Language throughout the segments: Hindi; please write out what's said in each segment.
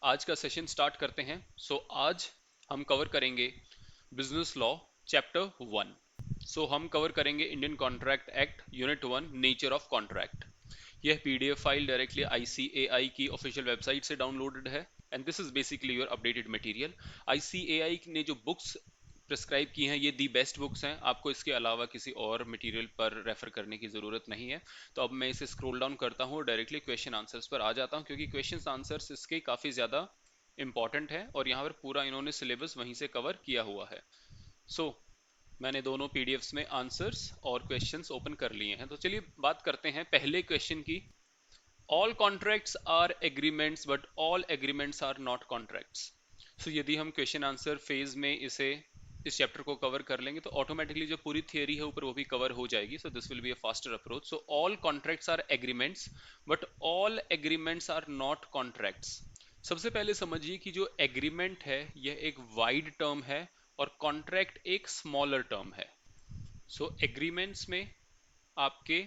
आज का सेशन स्टार्ट करते हैं। आज हम कवर करेंगे बिजनेस लॉ चैप्टर 1। हम कवर करेंगे Indian contract act unit 1 nature of contract. यह पीडीएफ फाइल डायरेक्टली आईसीएआई की ऑफिशियल वेबसाइट से डाउनलोडेड है and this is basically your updated material. ICAI ने जो बुक्स प्रिस्क्राइब की हैं ये दी बेस्ट बुक्स हैं, आपको इसके अलावा किसी और मटेरियल पर रेफर करने की ज़रूरत नहीं है। तो अब मैं इसे स्क्रॉल डाउन करता हूँ और डायरेक्टली क्वेश्चन आंसर्स पर आ जाता हूँ, क्योंकि क्वेश्चन आंसर्स इसके काफ़ी ज़्यादा इंपॉर्टेंट है और यहाँ पर पूरा इन्होंने सिलेबस वहीं से कवर किया हुआ है। मैंने दोनों पीडीएफ्स में आंसर्स और क्वेश्चंस ओपन कर लिए हैं। तो चलिए बात करते हैं पहले क्वेश्चन की। All contracts are agreements but all agreements are not contracts. यदि हम क्वेश्चन आंसर फेज में इस चैप्टर को कवर कर लेंगे तो ऑटोमेटिकली जो पूरी थियरी है ऊपर वो भी कवर हो जाएगी। This will be a faster approach. All contracts are agreements but all agreements are not contracts. सबसे पहले समझिए कि जो एग्रीमेंट है यह एक वाइड टर्म है और कॉन्ट्रैक्ट एक स्मॉलर टर्म है। एग्रीमेंट्स में आपके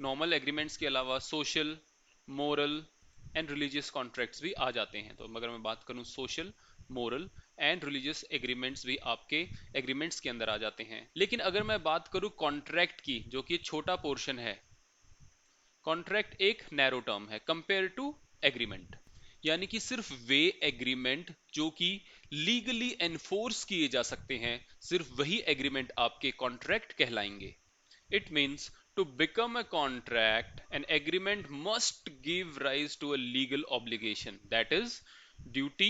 नॉर्मल एग्रीमेंट्स के अलावा social, moral and religious contracts भी आ जाते हैं। तो अगर मैं बात करूं social, moral and religious agreements भी आपके एग्रीमेंट्स के अंदर आ जाते हैं। लेकिन अगर मैं बात करूं कॉन्ट्रैक्ट की, जो कि छोटा पोर्शन है, कॉन्ट्रैक्ट एक नैरो टर्म है कंपेयर टू एग्रीमेंट। यानी कि सिर्फ वे एग्रीमेंट जो कि लीगली एनफोर्स किए जा सकते हैं, सिर्फ वही एग्रीमेंट आपके कॉन्ट्रैक्ट कहलाएंगे। It means to become a contract, an agreement must give rise to a legal obligation, that is duty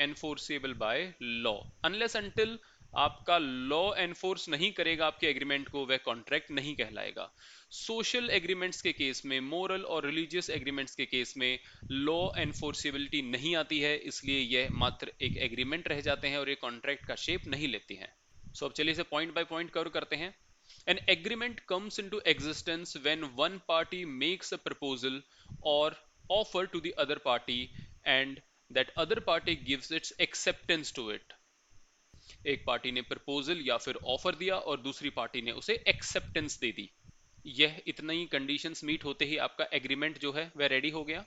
enforceable by law. Unless until आपका लॉ एनफोर्स नहीं करेगा आपके एग्रीमेंट को, वह कॉन्ट्रैक्ट नहीं कहलाएगा। सोशल एग्रीमेंट्स के केस में, मोरल और रिलीजियस एग्रीमेंट्स के केस में लॉ एनफोर्सेबिलिटी नहीं आती है, इसलिए यह मात्र एक एग्रीमेंट रह जाते हैं और ये कॉन्ट्रैक्ट का शेप नहीं लेती हैं। अब चलिए इसे पॉइंट बाय पॉइंट कवर करते हैं। An agreement comes into existence when one party makes a proposal or offer to the other party and that other party gives its acceptance to it. एक पार्टी ने प्रपोजल या फिर ऑफर दिया और दूसरी पार्टी ने उसे एक्सेप्टेंस दे दी। यह इतना ही कंडीशंस मीट होते ही आपका एग्रीमेंट जो है वह रेडी हो गया।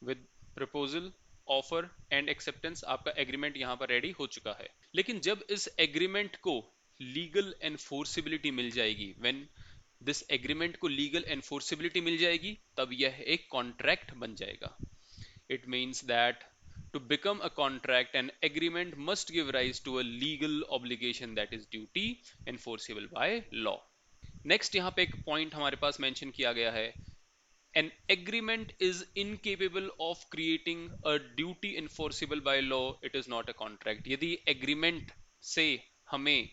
With proposal, offer and acceptance आपका एग्रीमेंट यहां पर रेडी हो चुका है। लेकिन जब इस एग्रीमेंट को लीगल एनफोर्सिबिलिटी मिल जाएगी, व्हेन दिस एग्रीमेंट को लीगल एनफोर्सिबिलिटी मिल जाएगी, तब यह एक कॉन्ट्रैक्ट बन जाएगा। It means that to become a contract, an agreement must give rise to a legal obligation that is duty enforceable by law. Next यहाँ पे एक पॉइंट हमारे पास मेंशन किया गया है, an agreement is incapable of creating a duty enforceable by law, it is not a contract. यदि एग्रीमेंट से हमें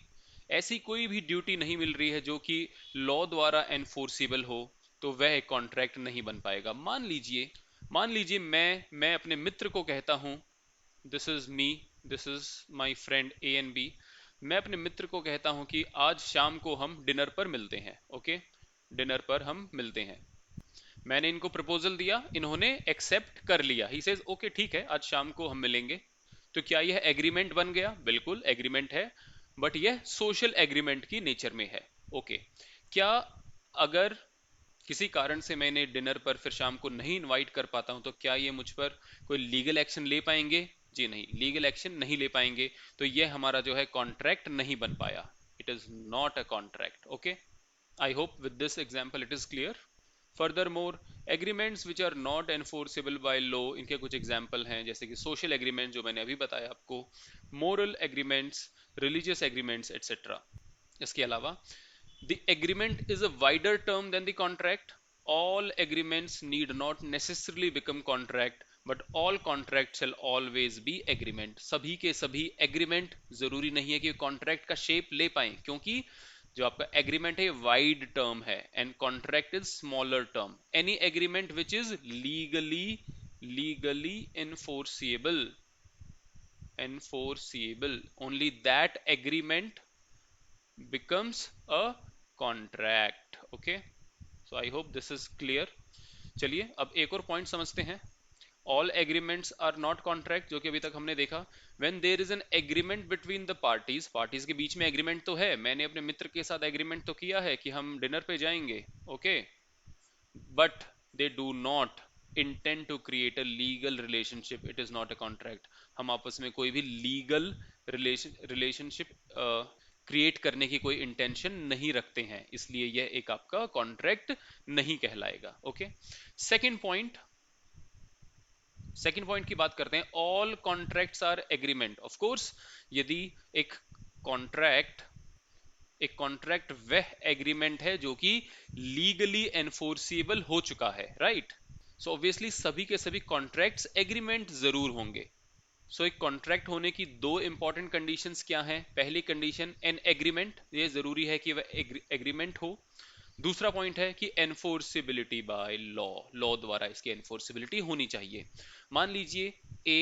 ऐसी कोई भी ड्यूटी नहीं मिल रही है जो कि लॉ द्वारा एनफोर्सिबल हो, तो वह एक कॉन्ट्रैक्ट नहीं बन पाएगा। मान लीजिए मैं अपने मित्र को कहता हूं, this is me, this is my friend A and B. मैं अपने मित्र को कहता हूं कि आज शाम को हम डिनर पर मिलते हैं। ओके, डिनर पर हम मिलते हैं। मैंने इनको प्रपोजल दिया, इन्होंने एक्सेप्ट कर लिया। ही सेज ओके ठीक है, आज शाम को हम मिलेंगे। तो क्या यह एग्रीमेंट बन गया? बिल्कुल एग्रीमेंट है, बट यह सोशल एग्रीमेंट की नेचर में है। ओके, क्या अगर किसी कारण से मैंने डिनर पर फिर शाम को नहीं इनवाइट कर पाता हूं, तो क्या ये मुझ पर कोई लीगल एक्शन ले पाएंगे? जी नहीं, लीगल एक्शन नहीं ले पाएंगे। तो ये हमारा जो है कॉन्ट्रैक्ट नहीं बन पाया। It is not a contract. Okay, I hope with this example it is clear. Furthermore, agreements which are not enforceable by law, इनके कुछ एग्जाम्पल हैं, जैसे कि सोशल एग्रीमेंट जो मैंने अभी बताया आपको, moral agreements, religious agreements etcetera. इसके अलावा the agreement is a wider term than the contract. All agreements need not necessarily become contract, but all contract shall always be agreement. सभी के सभी एग्रीमेंट जरूरी नहीं है कि कॉन्ट्रैक्ट का शेप ले पाए, क्योंकि जो आपका एग्रीमेंट है वाइड टर्म है and contract is smaller term. Any agreement which is legally enforceable, only that agreement becomes a contract. Okay, so I hope this is clear. चलिए अब एक और पॉइंट समझते हैं। All agreements are not contract, जो कि अभी तक हमने देखा। When there is an agreement between the parties, parties के बीच में एग्रीमेंट तो है, मैंने अपने मित्र के साथ एग्रीमेंट तो किया है कि हम डिनर पे जाएंगे। Okay, but they do not intend to create a legal relationship, it is not a contract. हम आपस में कोई भी लीगल रिलेशनशिप क्रिएट करने की कोई इंटेंशन नहीं रखते हैं, इसलिए यह एक आपका कॉन्ट्रैक्ट नहीं कहलाएगा। Okay, second point, second point की बात करते हैं। All contracts are agreement. Of course, यदि एक कॉन्ट्रैक्ट एक कॉन्ट्रैक्ट वह एग्रीमेंट है जो कि लीगली एनफोर्सिबल हो चुका है, राइट। सो ऑब्वियसली सभी के सभी कॉन्ट्रैक्ट्स एग्रीमेंट जरूर होंगे। सो एक कॉन्ट्रैक्ट होने की दो इंपॉर्टेंट कंडीशंस क्या हैं? पहली कंडीशन, एन एग्रीमेंट, ये जरूरी है कि वह एग्रीमेंट हो। दूसरा पॉइंट है कि एनफोर्सिबिलिटी बाय लॉ, लॉ द्वारा इसकी एनफोर्सिबिलिटी होनी चाहिए। मान लीजिए ए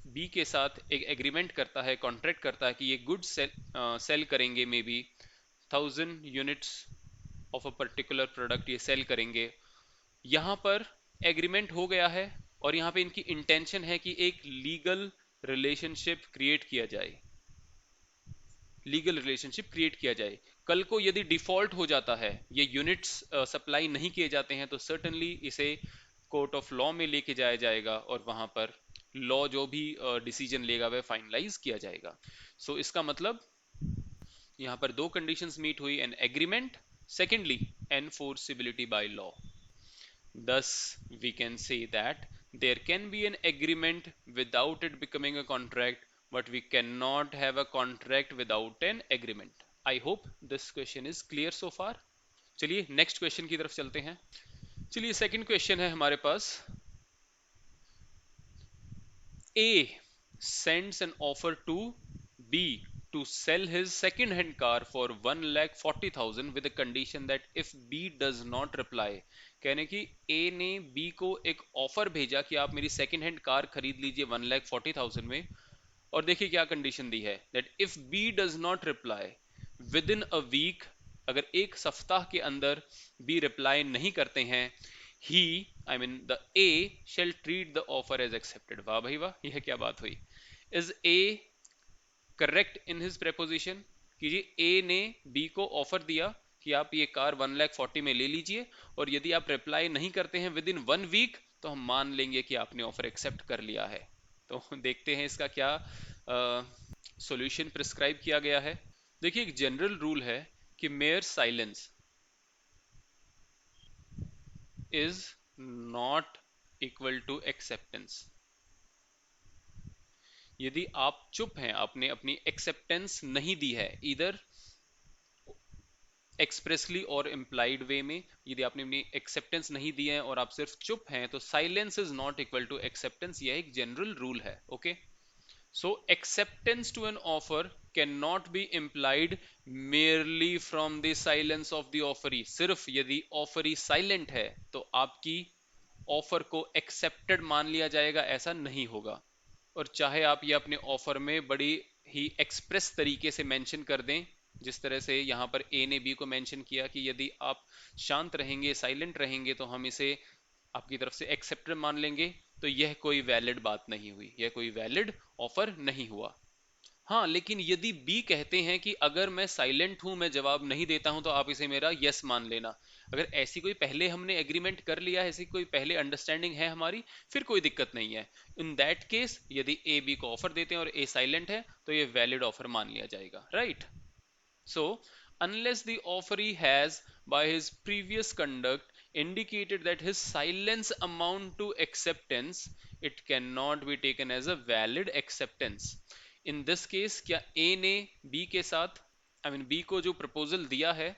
बी के साथ एक एग्रीमेंट करता है, कॉन्ट्रैक्ट करता है कि ये गुड सेल करेंगे, may be 1000 units of a particular product ये सेल करेंगे। यहां पर एग्रीमेंट हो गया है और यहां पे इनकी इंटेंशन है कि एक लीगल रिलेशनशिप क्रिएट किया जाए, लीगल रिलेशनशिप क्रिएट किया जाए। कल को यदि डिफॉल्ट हो जाता है, ये यूनिट्स सप्लाई नहीं किए जाते हैं, तो सर्टनली इसे कोर्ट ऑफ लॉ में लेके जाया जाएगा और वहां पर लॉ जो भी डिसीजन लेगा वह फाइनलाइज किया जाएगा। सो इसका मतलब यहां पर दो कंडीशंस मीट हुई, an agreement, secondly enforceability by law. Thus, we can say that there can be an agreement without it becoming a contract, but we cannot have a contract without an agreement. I hope this question is clear so far. चलिए नेक्स्ट क्वेश्चन की तरफ चलते हैं। चलिए सेकंड क्वेश्चन है हमारे पास। A sends an offer to B to sell his second hand car for 1,40,000 with the condition that if B does not reply, कहने की A ने B को एक ऑफर भेजा कि आप मेरी सेकंड हैंड कार खरीद लीजिए 1,40,000 में, और देखिए क्या कंडीशन दी है, that if B does not reply within a week, अगर एक सप्ताह के अंदर B रिप्लाई नहीं करते हैं, he I mean the A shall treat the offer as accepted। वाह भाई वाह, यह क्या बात हुई। is A correct in his preposition कि जी A ने B को ऑफर दिया कि आप ये कार 1,40,000 में ले लीजिए, और यदि आप रिप्लाई नहीं करते हैं विद इन 1 वीक, तो हम मान लेंगे कि आपने ऑफर एक्सेप्ट कर लिया है। तो देखते हैं इसका क्या सॉल्यूशन प्रिस्क्राइब किया गया है। देखिए एक जनरल रूल है कि mere silence is not equal to acceptance. यदि आप चुप हैं, आपने अपनी एक्सेप्टेंस नहीं दी है, इधर एक्सप्रेसली और इम्प्लाइड वे में, यदि आपने अपनी एक्सेप्टेंस नहीं दी है और आप सिर्फ चुप हैं, तो silence is not equal to acceptance. यह एक जनरल रूल है। Okay, so acceptance to an offer can not be implied merely from the silence of the offeree. सिर्फ यदि ऑफरी साइलेंट है तो आपकी ऑफर को एक्सेप्टेड मान लिया जाएगा, ऐसा नहीं होगा। और चाहे आप ये अपने ऑफर में बड़ी ही एक्सप्रेस तरीके से मेंशन कर दें, जिस तरह से यहां पर ए ने बी को मेंशन किया कि यदि आप शांत रहेंगे, साइलेंट रहेंगे, तो हम इसे आपकी तरफ से एक्सेप्टेड मान लेंगे, तो यह कोई वैलिड बात नहीं हुई, यह कोई वैलिड ऑफर नहीं हुआ। हाँ, लेकिन यदि बी कहते हैं कि अगर मैं साइलेंट हूं, मैं जवाब नहीं देता हूं, तो आप इसे मेरा यस मान लेना, अगर ऐसी कोई पहले हमने एग्रीमेंट कर लिया है, ऐसी कोई पहले अंडरस्टैंडिंग है हमारी, फिर कोई दिक्कत नहीं है। इन दैट केस यदि ए बी को ऑफर देते हैं और ए साइलेंट है, तो ये वैलिड ऑफर मान लिया जाएगा, right. So unless the offeree has by his previous conduct indicated that his silence amount to acceptance, it cannot be taken as a valid acceptance। in this case क्या A ने B के साथ B को जो प्रपोजल दिया है,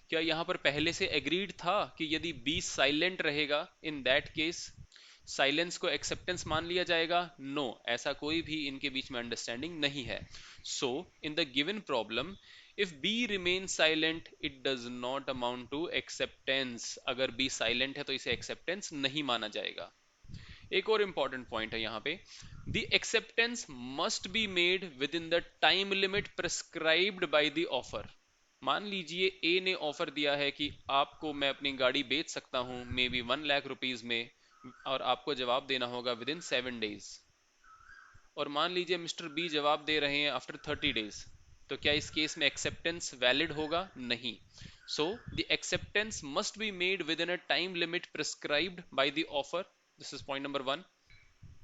क्या यहां पर पहले से एग्रीड था कि यदि B साइलेंट रहेगा, इन दैट केस साइलेंस को एक्सेप्टेंस मान लिया जाएगा? नो, ऐसा कोई भी इनके बीच में अंडरस्टैंडिंग नहीं है। So in the given problem, if B remains silent it does not amount to acceptance। अगर B साइलेंट है तो इसे एक्सेप्टेंस नहीं माना जाएगा। एक और इंपॉर्टेंट पॉइंट है यहाँ पे, the acceptance must be made with in the time limit prescribed by the offer. मान लीजिए ए ने ऑफर दिया है कि आपको मैं अपनी गाड़ी बेच सकता हूं मे बी 1,00,000 रुपीज में, और आपको जवाब देना होगा विद इन 7 डेज। और मान लीजिए मिस्टर बी जवाब दे रहे हैं आफ्टर 30 डेज, तो क्या इस केस में एक्सेप्टेंस वैलिड होगा? नहीं. So the acceptance must be made with in a time limit prescribed by the offer. This is point number 1.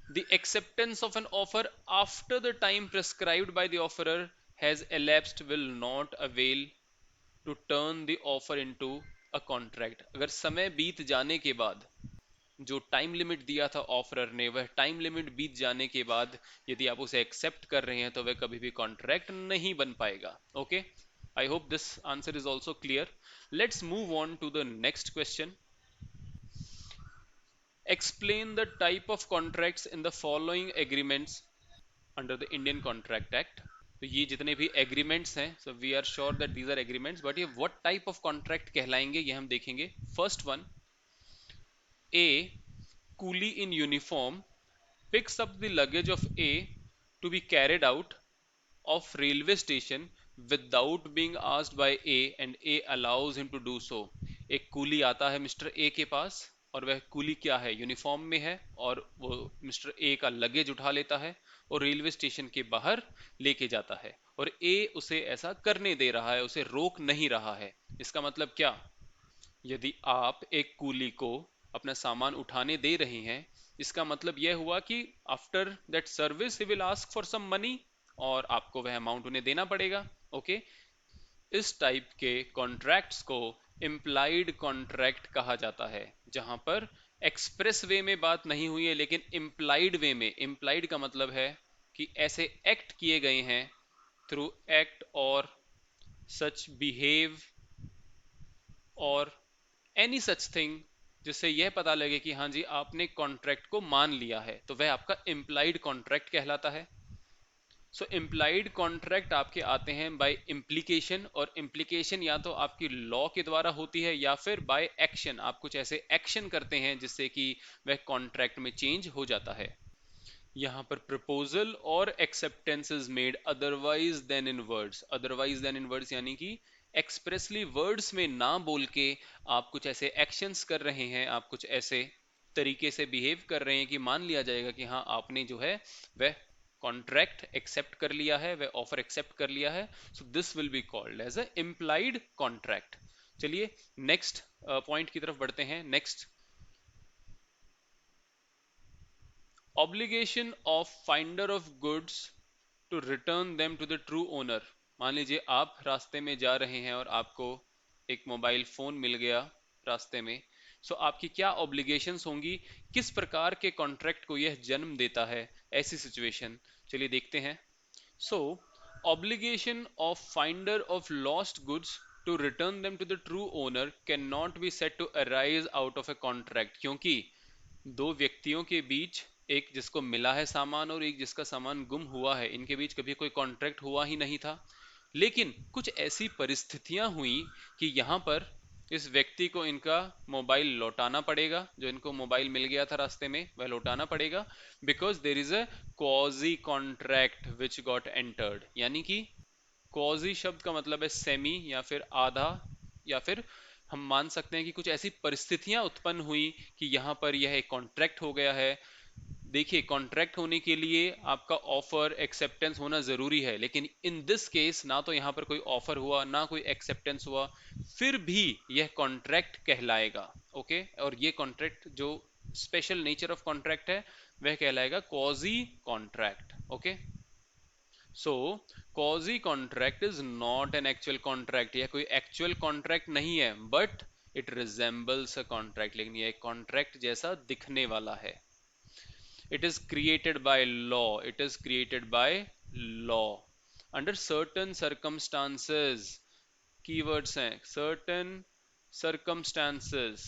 The acceptance of an offer after the time prescribed by the offerer has elapsed will not avail to turn the offer into a contract. अगर समय बीत जाने के बाद, जो टाइम लिमिट दिया था ऑफरर ने, वह टाइम लिमिट बीत जाने के बाद यदि आप उसे एक्सेप्ट कर रहे हैं तो वह कभी भी कॉन्ट्रैक्ट नहीं बन पाएगा. Okay, I hope this answer is also clear. Let's move on to the next question. Explain the type of contracts in the following agreements under the Indian Contract Act. तो ये जितने भी एग्रीमेंट्स हैं, so we are sure that these are agreements, but ये व्हाट टाइप ऑफ कॉन्ट्रैक्ट कहलाएंगे ये हम देखेंगे. First one, a coolie in uniform picks up the luggage of A to be carried out of railway station without being asked by A and A allows him to do so. एक कूली आता है मिस्टर ए के पास और वह कूली क्या है, यूनिफॉर्म में है, और वो मिस्टर ए का लगेज उठा लेता है और रेलवे स्टेशन के बाहर लेके जाता है और ए उसे ऐसा करने दे रहा है, उसे रोक नहीं रहा है. इसका मतलब क्या? यदि आप एक कूली को अपना सामान उठाने दे रहे हैं, इसका मतलब यह हुआ कि after that service he will ask for some money और आपको वह अमाउंट उन्हें देना पड़ेगा. ओके, इस टाइप के कॉन्ट्रैक्ट्स को इम्प्लाइड कॉन्ट्रैक्ट कहा जाता है, जहां पर एक्सप्रेस वे में बात नहीं हुई है लेकिन इम्प्लाइड वे में. इम्प्लाइड का मतलब है कि ऐसे एक्ट किए गए हैं, थ्रू एक्ट और सच बिहेव और एनी सच थिंग जिससे यह पता लगे कि हाँ जी आपने कॉन्ट्रैक्ट को मान लिया है, तो वह आपका इम्प्लाइड कॉन्ट्रैक्ट कहलाता है. सो इम्प्लाइड कॉन्ट्रैक्ट आपके आते हैं बाय इम्प्लीकेशन, और इम्प्लीकेशन या तो आपकी लॉ के द्वारा होती है या फिर बाय एक्शन. आप कुछ ऐसे एक्शन करते हैं जिससे कि वह कॉन्ट्रैक्ट में चेंज हो जाता है. यहां पर प्रपोजल और acceptance is made otherwise than in words. Otherwise than in words यानी कि एक्सप्रेसली वर्ड्स में ना बोल के आप कुछ ऐसे एक्शंस कर रहे हैं, आप कुछ ऐसे तरीके से बिहेव कर रहे हैं कि मान लिया जाएगा कि हाँ आपने जो है वह कॉन्ट्रैक्ट एक्सेप्ट कर लिया है, वह ऑफर एक्सेप्ट कर लिया है. So this will be called as a implied contract. चलिए नेक्स्ट पॉइंट की तरफ बढ़ते हैं. Next, obligation of finder of goods to return them to the true owner. मान लीजिए आप रास्ते में जा रहे हैं और आपको एक मोबाइल फोन मिल गया रास्ते में. सो आपकी क्या ऑब्लिगेशंस होंगी, किस प्रकार के कॉन्ट्रैक्ट को यह जन्म देता है, ऐसी सिचुएशन. चलिए देखते हैं. So obligation of finder of lost goods to return them to the true owner can not be said to arise out of a contract. क्योंकि दो व्यक्तियों के बीच, एक जिसको मिला है सामान और एक जिसका सामान गुम हुआ है, इनके बीच कभी कोई कॉन्ट्रैक्ट हुआ ही नहीं था. लेकिन कुछ ऐसी परिस्थितियां हुई कि यहां पर इस व्यक्ति को इनका मोबाइल लौटाना पड़ेगा, जो इनको मोबाइल मिल गया था रास्ते में वह लौटाना पड़ेगा, because there is a quasi contract which got entered. यानी कि क्वाजी शब्द का मतलब है सेमी या फिर आधा, या फिर हम मान सकते हैं कि कुछ ऐसी परिस्थितियां उत्पन्न हुई कि यहां पर यह एक कॉन्ट्रैक्ट हो गया है. देखिए, कॉन्ट्रैक्ट होने के लिए आपका ऑफर एक्सेप्टेंस होना जरूरी है, लेकिन इन दिस केस ना तो यहां पर कोई ऑफर हुआ ना कोई एक्सेप्टेंस हुआ, फिर भी यह कॉन्ट्रैक्ट कहलाएगा. ओके, और ये कॉन्ट्रैक्ट जो स्पेशल नेचर ऑफ कॉन्ट्रैक्ट है वह कहलाएगा quasi contract. Okay, so quasi contract is not an actual contract. यह कोई एक्चुअल कॉन्ट्रैक्ट नहीं है, but it resembles a contract. लेकिन यह कॉन्ट्रैक्ट जैसा दिखने वाला है. It is created by law. It is created by law under certain circumstances. Keywords हैं certain circumstances.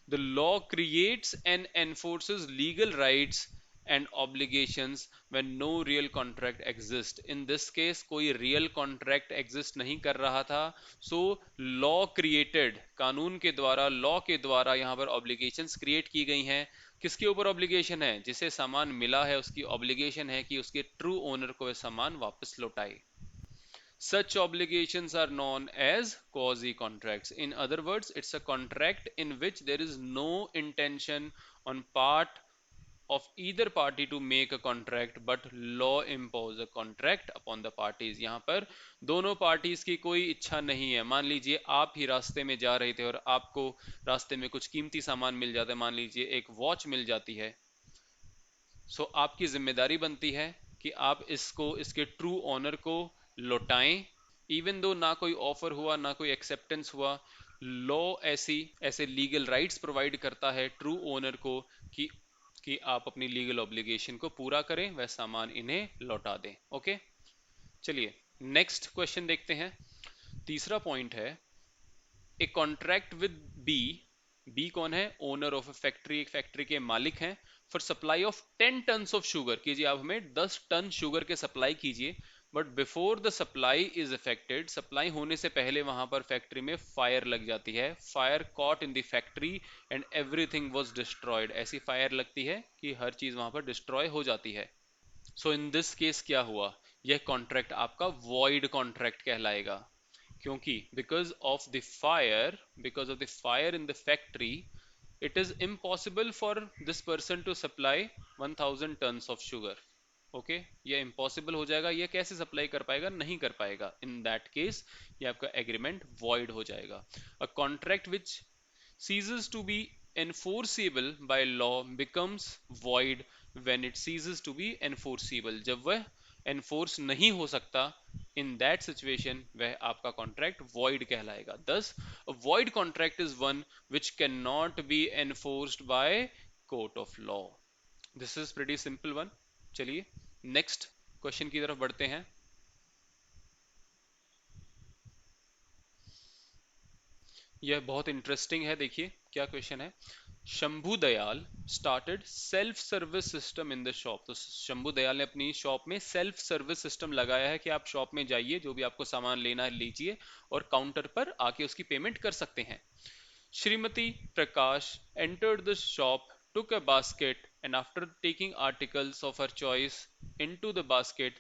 The law creates and enforces legal rights and obligations when no real contract exists. In this case कोई real contract exist नहीं कर रहा था. So law created, कानून के द्वारा, law के द्वारा यहाँ पर obligations create की गई हैं. किसके ऊपर obligation है? जिसे सामान मिला है उसकी obligation है कि उसके true owner को वह सामान वापस लौटाए. Such obligations are known as quasi-contracts. In other words, it's a contract in which there is no intention on part of either party to make a contract but law impose a contract upon the parties। यहाँ पर दोनों पार्टीज की कोई इच्छा नहीं है। मान लीजिए आप ही रास्ते में जा रहे थे और आपको रास्ते में कुछ कीमती सामान मिल जाता है, मान लीजिए एक वॉच मिल जाती है, सो आपकी जिम्मेदारी बनती है कि आप इसको इसके ट्रू ऑनर को लौटाएं, इवन दो ना कोई ऑफर हुआ ना कोई एक्सेप्टेंस हुआ। लॉ ऐसी ऐसे लीगल राइट्स प्रोवाइड करता है ट्रू ओनर को कि आप अपनी लीगल ऑब्लिगेशन को पूरा करें, वह सामान इन्हें लौटा दें। ओके, चलिए नेक्स्ट क्वेश्चन देखते हैं। तीसरा पॉइंट है a contract with B. B कौन है? ओनर ऑफ ए फैक्ट्री, एक फैक्ट्री के मालिक हैं। For supply of 10 ton of sugar, कीजिए आप हमें 10 टन शुगर के सप्लाई कीजिए, but before the supply is effected, supply होने से पहले वहां पर फैक्ट्री में फायर लग जाती है। Fire caught in the factory and everything was destroyed. ऐसी फायर लगती है कि हर चीज वहां पर डिस्ट्रॉय हो जाती है। सो इन दिस केस क्या हुआ? यह कॉन्ट्रैक्ट आपका वॉइड कॉन्ट्रैक्ट कहलाएगा, क्योंकि because of the fire in the factory, it is impossible for this person to supply 1000 tons of sugar। Okay, ये इम्पॉसिबल हो जाएगा। ये कैसे सप्लाई कर पाएगा? नहीं कर पाएगा। इन दैट केस ये आपका एग्रीमेंट वॉइड हो जाएगा। A contract which ceases to be enforceable by law becomes void when it ceases to be enforceable। जब वह enforce नहीं हो सकता, in that situation वह आपका contract void कहलाएगा। Thus a void contract is one which cannot be enforced by court of law। This is pretty simple one। चलिए नेक्स्ट क्वेश्चन की तरफ बढ़ते हैं। यह बहुत इंटरेस्टिंग है, देखिए क्या क्वेश्चन है। Shambhu Dayal started self service system in the shop. तो शंभू दयाल ने अपनी शॉप में सेल्फ सर्विस सिस्टम लगाया है कि आप शॉप में जाइए, जो भी आपको सामान लेना है लीजिए और काउंटर पर आके उसकी पेमेंट कर सकते हैं। श्रीमती प्रकाश entered the shop, took a basket, and after taking articles of her choice into the basket,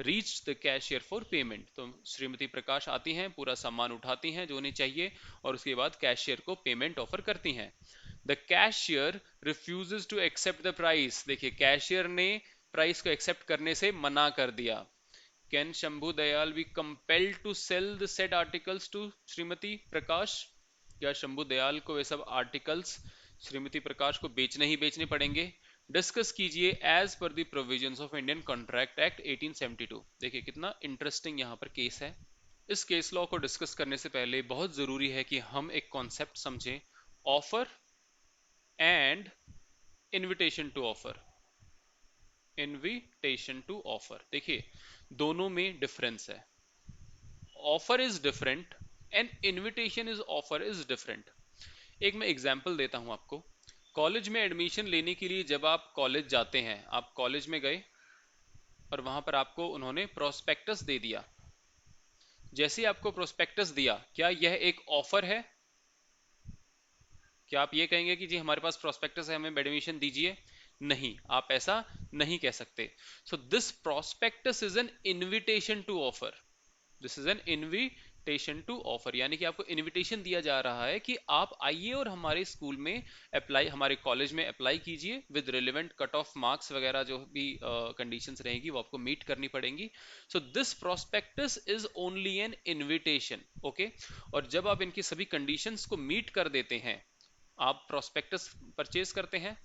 reached the cashier for payment। तो श्रीमती प्रकाश आती हैं, पूरा सामान उठाती हैं जो उन्हें चाहिए और उसके बाद कैशियर को पेमेंट ऑफर करती हैं। The cashier refuses to accept the price. देखिए कैशियर ने प्राइस को एक्सेप्ट करने से मना कर दिया। Can Shambhu Dayal be compelled to sell the said articles to Shrimati Prakash? क्या शंभू दयाल को वे सब आर्टिकल्स श्रीमती प्रकाश को बेचने ही बेचने पड़ेंगे? डिस्कस कीजिए as per the provisions of Indian contract act 1872। देखिए कितना इंटरेस्टिंग यहाँ पर केस है। इस केस लॉ को डिस्कस करने से पहले बहुत जरूरी है कि हम एक कॉन्सेप्ट समझें, offer and invitation to offer. Invitation to offer, देखिए दोनों में डिफरेंस है। Offer is different and invitation is offer is different. एक मैं एग्जांपल देता हूं आपको। कॉलेज में एडमिशन लेने के लिए जब आप कॉलेज जाते हैं, आप कॉलेज में गए और वहां पर आपको उन्होंने प्रोस्पेक्टस दे दिया। जैसे ही आपको प्रोस्पेक्टस दिया, क्या यह एक ऑफर है? क्या आप ये कहेंगे कि जी हमारे पास प्रोस्पेक्टस है, हमें एडमिशन दीजिए? नहीं, आप ऐसा नहीं कह सकते। So this prospectus is an invitation to offer. This is an invitation to offer, यानी कि आपको इनविटेशन दिया जा रहा है कि आप आइए और हमारे स्कूल में अप्लाई, हमारे कॉलेज में अप्लाई कीजिए with relevant cut off marks वगैरह जो भी कंडीशंस रहेगी वो आपको मीट करनी पड़ेंगी। सो this prospectus is only an invitation. Okay, और जब आप इनकी सभी कंडीशंस को मीट कर देते हैं, आप प्रोस्पेक्टस परचेज करते हैं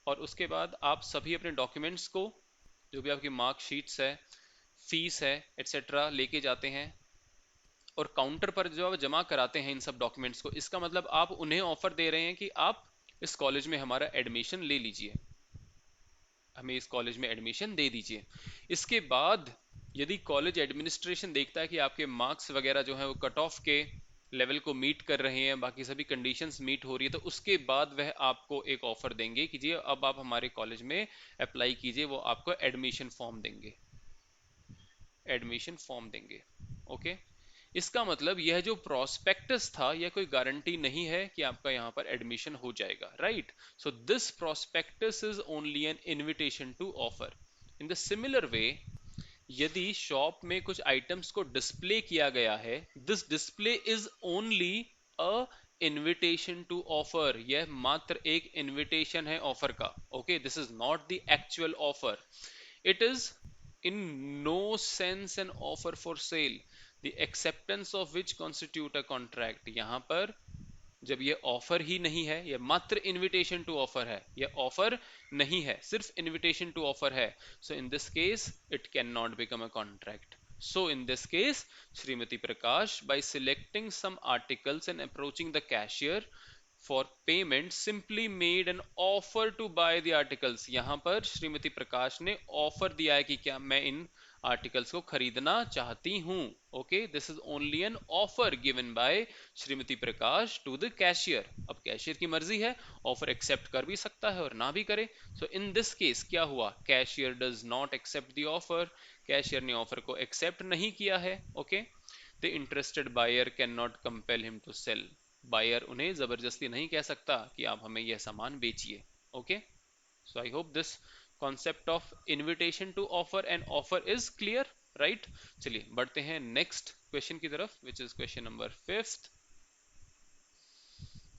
और उसके बाद आप सभी अपने डॉक्यूमेंट्स को, जो भी आपकी मार्कशीट्स है, फीस है, एटसेट्रा लेके जाते हैं और काउंटर पर जो आप जमा कराते हैं इन सब डॉक्यूमेंट्स को। इसका मतलब आप उन्हें ऑफर दे रहे हैं कि आप इस कॉलेज में हमारा एडमिशन ले लीजिए, हमें इस कॉलेज में एडमिशन दे दीजिए। इसके बाद यदि कॉलेज एडमिनिस्ट्रेशन देखता है कि आपके मार्क्स वगैरह जो है वो कट ऑफ के लेवल को मीट कर रहे हैं, बाकी सभी कंडीशंस मीट हो रही है, तो उसके बाद वह आपको एक ऑफर देंगे कि जी अब आप हमारे कॉलेज में अप्लाई कीजिए। वो आपको एडमिशन फॉर्म देंगे, एडमिशन फॉर्म देंगे। ओके, इसका मतलब यह जो प्रोस्पेक्टस था यह कोई गारंटी नहीं है कि आपका यहां पर एडमिशन हो जाएगा, right? So this prospectus is only an invitation to offer. In the similar way, यदि शॉप में कुछ आइटम्स को डिस्प्ले किया गया है, this display is only a invitation to offer, यह मात्र एक इनविटेशन है ऑफर का. Okay, this is not the actual offer. It is in no sense an offer for sale, the acceptance of which constitute a contract. यहां पर जब ये ऑफर ही नहीं है, ये मात्र इनविटेशन टू ऑफर है, ये ऑफर नहीं है, सिर्फ इनविटेशन टू ऑफर है. So in this case it can not become a contract. So in this case, Srimati Prakash, by selecting some articles and approaching the cashier for payment, simply made an offer to buy the articles. यहाँ पर श्रीमती प्रकाश ने ऑफर दिया है कि क्या मैं इन आर्टिकल्स को खरीदना चाहती हूँ. Okay, this is only an offer given by Shrimati Prakash to the cashier. अब कैशियर की मर्जी है, ऑफर एक्सेप्ट कर भी सकता है और ना भी करे. सो इन दिस केस क्या हुआ, cashier does not accept the offer, cashier ने ऑफर को एक्सेप्ट नहीं किया है. Okay, the interested buyer can not compel him to sell. Buyer उन्हें जबरदस्ती नहीं कह सकता कि आप हमें यह सामान बेचिए. Okay, so I hope this concept of invitation to offer and offer is clear, right. चलिए बढ़ते हैं नेक्स्ट क्वेश्चन की तरफ, which is question number 5th.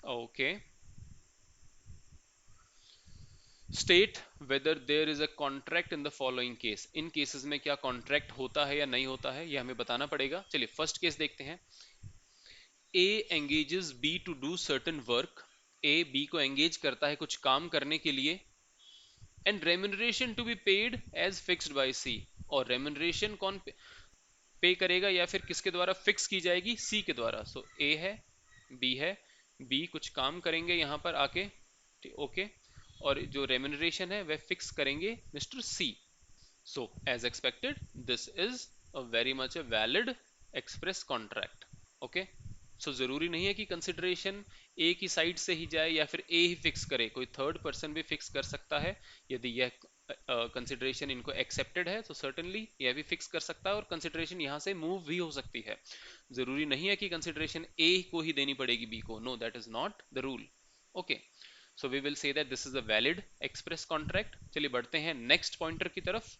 Okay, state whether there is a contract in the following case. In cases में क्या कॉन्ट्रैक्ट होता है या नहीं होता है, यह हमें बताना पड़ेगा. चलिए फर्स्ट केस देखते हैं. A engages B to do certain work. A B को एंगेज करता है कुछ काम करने के लिए. And remuneration to be paid as fixed by C. और रेम्यूनरेशन कौन पे करेगा या फिर किसके द्वारा फिक्स की जाएगी, सी के द्वारा. सो ए है, बी है, बी कुछ काम करेंगे यहां पर आके. ओके, और जो रेम्यूनरेशन है वह फिक्स करेंगे mister C. So as expected this is a very much a valid express contract. Okay, so जरूरी नहीं है कि कंसिडरेशन ए की साइड से ही जाए या फिर ए ही फिक्स करे, कोई थर्ड पर्सन भी फिक्स कर सकता है. यदि यह कंसिडरेशन इनको एक्सेप्टेड है तो सर्टेनली यह भी फिक्स कर सकता है और कंसिडरेशन यहां से मूव भी हो सकती है. जरूरी नहीं है कि कंसिडरेशन ए को ही देनी पड़ेगी बी को. No, that is not the rule. Okay, so we will say that this is a valid express contract. चलिए बढ़ते हैं नेक्स्ट पॉइंटर की तरफ.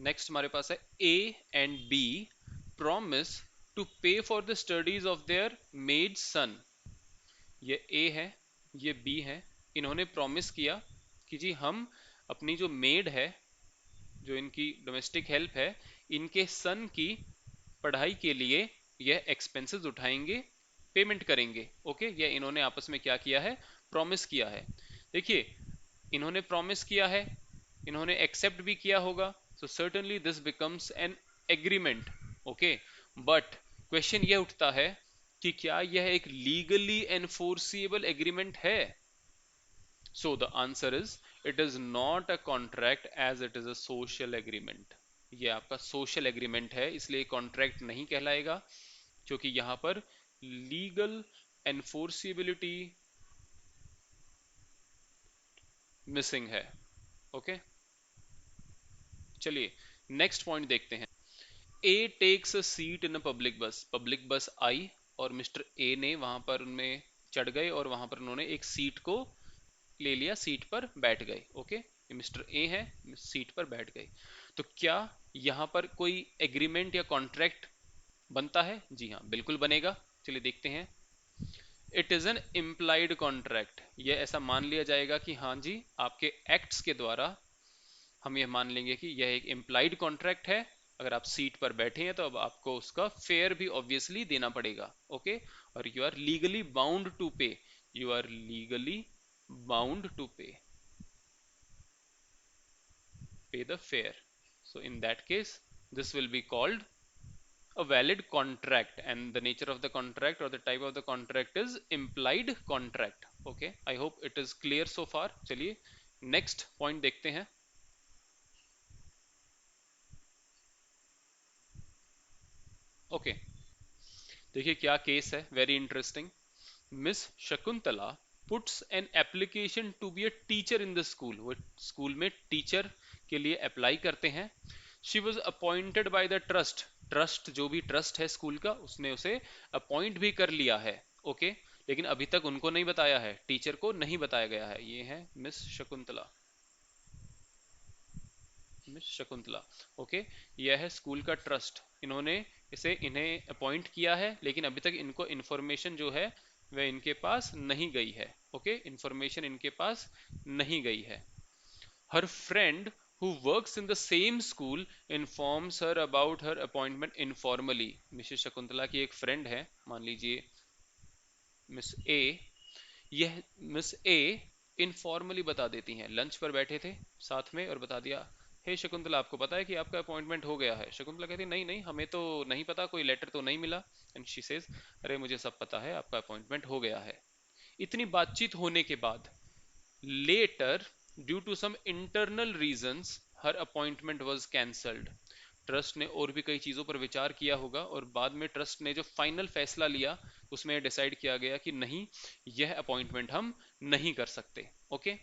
नेक्स्ट हमारे पास है A and B promise to pay for the studies of their maid son. ये ए है, ये बी है. इन्होंने प्रॉमिस किया कि जी हम अपनी जो मेड है, जो इनकी डोमेस्टिक हेल्प है, इनके सन की पढ़ाई के लिए यह एक्सपेंसेस उठाएंगे, पेमेंट करेंगे. ओके, यह इन्होंने आपस में क्या किया है, प्रॉमिस किया है. देखिए, इन्होंने प्रॉमिस किया है, इन्होंने एक्सेप्ट भी किया होगा. So certainly this becomes an agreement. Okay, but question यह उठता है कि क्या यह एक लीगली एनफोर्सिएबल एग्रीमेंट है. So the answer is it is not a contract as it is a social agreement. ये आपका सोशल एग्रीमेंट है, इसलिए कॉन्ट्रैक्ट नहीं कहलाएगा, क्योंकि यहां पर लीगल एनफोर्सिबिलिटी मिसिंग है. ओके, चलिए नेक्स्ट पॉइंट देखते हैं. A takes a seat in a public bus. Public bus आई और मिस्टर ए ने वहां पर उनमें चढ़ गए और वहां पर उन्होंने एक सीट को ले लिया, सीट पर बैठ गए. ओके, मिस्टर ए है, सीट पर बैठ गए. तो क्या यहां पर कोई एग्रीमेंट या कॉन्ट्रैक्ट बनता है? जी हाँ, बिल्कुल बनेगा. चलिए देखते हैं. It is an implied contract. यह ऐसा मान लिया जाएगा कि हाँ जी, आपके एक्ट्स के द्वारा हम यह मान लेंगे कि यह एक इम्प्लाइड कॉन्ट्रैक्ट है. अगर आप सीट पर बैठे हैं तो अब आपको उसका फेयर भी ऑब्वियसली देना पड़ेगा. ओके, और you are legally bound to pay, you are legally bound to pay the fare. So in that case, this will be called a valid contract, and the nature of the contract or the type of the contract is implied contract. Okay, I hope it is clear so far. चलिए next point देखते हैं. Okay, देखिए क्या केस है, very interesting. Miss Shakuntala puts an application to be a teacher in the school. वो स्कूल में टीचर के लिए अप्लाई करते हैं. She was appointed by the trust. Trust, जो भी ट्रस्ट है स्कूल का, उसने उसे अपॉइंट भी कर लिया है. ओके, लेकिन अभी तक उनको नहीं बताया है, टीचर को नहीं बताया गया है. ये है miss Shakuntala, miss Shakuntala. Okay, यह है स्कूल का ट्रस्ट. इन्होंने इन्हें अपॉइंट किया है, लेकिन अभी तक इनको इंफॉर्मेशन जो है वह इनके पास नहीं गई है। ओके, इंफॉर्मेशन इनके पास नहीं गई है। हर friend who works in the same school informs her about her appointment informally। Mrs Shakuntala की एक फ्रेंड है, मान लीजिए मिस ए। यह मिस ए इनफॉर्मली बता देती हैं, लंच पर बैठे थे साथ में और बता दिया, हे शकुंतला आपको पता है कि आपका अपॉइंटमेंट हो गया है। शकुंतला कहती नहीं नहीं हमें तो नहीं पता, कोई लेटर तो नहीं मिला। एंड शी सेज अरे मुझे सब पता है, आपका अपॉइंटमेंट हो गया है। इतनी बातचीत होने के बाद letter, due to some internal reasons, her appointment was cancelled. Trust ने और भी कई चीजों पर विचार किया होगा और बाद में ट्रस्ट ने जो फाइनल फैसला लिया उसमें डिसाइड किया गया कि नहीं, यह अपॉइंटमेंट हम नहीं कर सकते। ओके,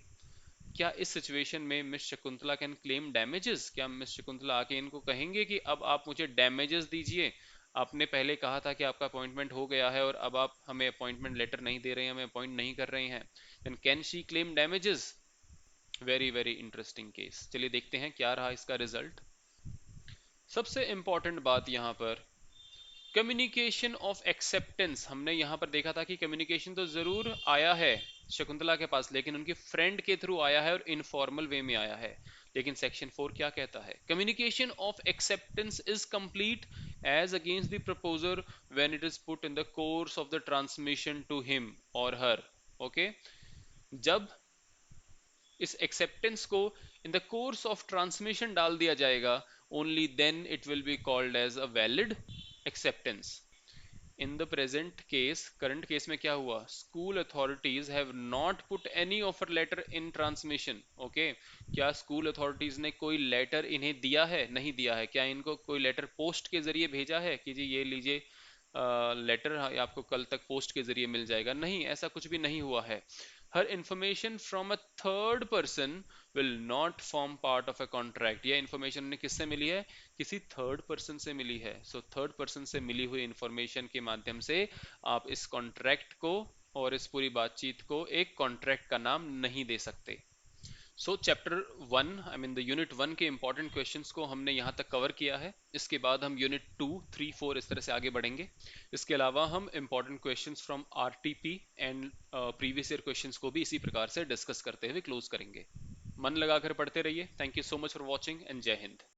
क्या इस सिचुएशन में miss Shakuntala can claim damages? क्या मिस शकुंतला आके इनको कहेंगे कि अब आप मुझे डैमेजेस दीजिए, आपने पहले कहा था कि आपका अपॉइंटमेंट हो गया है और अब आप हमें अपॉइंटमेंट लेटर नहीं दे रहे हैं, हमें अपॉइंट नहीं कर रहे हैं, then can she claim damages? Very very interesting case. चलिए देखते हैं क्या रहा इसका रिजल्ट। सबसे इंपॉर्टेंट बात यहां पर कम्युनिकेशन ऑफ एक्सेप्टेंस। हमने यहां पर देखा था कि कम्युनिकेशन तो जरूर आया है शकुंतला के पास, लेकिन उनकी फ्रेंड के थ्रू आया है और इनफॉर्मल वे में आया है। लेकिन सेक्शन 4 क्या कहता है? Communication of acceptance is complete as against the proposer when it is put in the course of the transmission to him और हर। ओके, जब इस एक्सेप्टेंस को in the course of transmission डाल दिया जाएगा, only then it will be called as a valid acceptance. In the present case, current case में क्या हुआ? School authorities have not put any offer letter in transmission. Okay, क्या स्कूल अथॉरिटीज ने कोई लेटर इन्हें दिया है? नहीं दिया है। क्या इनको कोई लेटर पोस्ट के जरिए भेजा है कि जी ये लीजिए लेटर आपको कल तक पोस्ट के जरिए मिल जाएगा? नहीं, ऐसा कुछ भी नहीं हुआ है। हर information from a third person will not form part of a contract. यह इंफॉर्मेशन उन्हें किससे मिली है? किसी थर्ड पर्सन से मिली है। सो थर्ड पर्सन से मिली हुई इंफॉर्मेशन के माध्यम से आप इस कॉन्ट्रैक्ट को और इस पूरी बातचीत को एक कॉन्ट्रैक्ट का नाम नहीं दे सकते। सो chapter 1, I mean the unit 1 के इंपॉर्टेंट क्वेश्चंस को हमने यहाँ तक कवर किया है। इसके बाद हम यूनिट 2, 3, 4 इस तरह से आगे बढ़ेंगे। इसके अलावा हम important questions from RTP and previous year questions को भी इसी प्रकार से डिस्कस करते हुए क्लोज करेंगे। मन लगाकर पढ़ते रहिए। Thank you so much for watching and जय हिंद।